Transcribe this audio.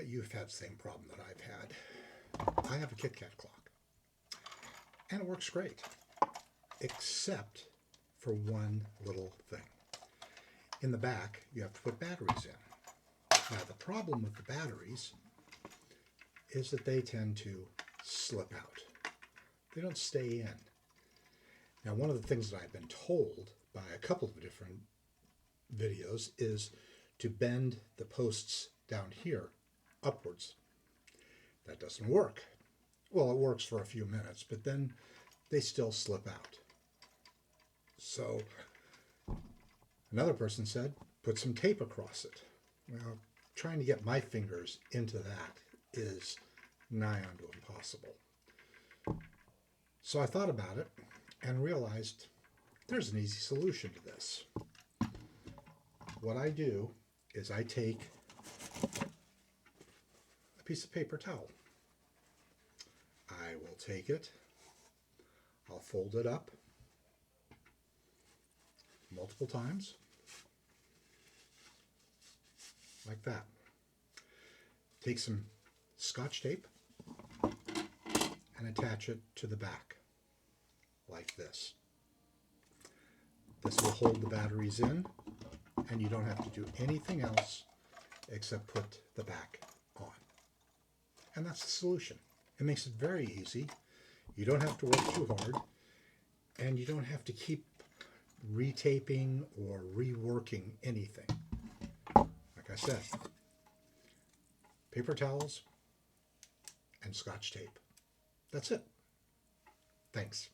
you've had the same problem that I've had. I have a KitKat clock, and it works great, except for one little thing. In the back, you have to put batteries in. Now, the problem with the batteries is that they tend to slip out. They don't stay in. Now, one of the things that I've been told by a couple of different videos is to bend the posts down here upwards. That doesn't work. Well, it works for a few minutes, but then they still slip out. So another person said, put some tape across it. Well, trying to get my fingers into that is nigh unto impossible. So I thought about it and realized there's an easy solution to this. What I do is I take a piece of paper towel. I will take it, I'll fold it up multiple times, like that. Take some Scotch tape and attach it to the back, like this. This will hold the batteries in, and you don't have to do anything else except put the back on. And that's the solution. It makes it very easy. You don't have to work too hard, and you don't have to keep retaping or reworking anything. Like I said, paper towels and Scotch tape. That's it. Thanks.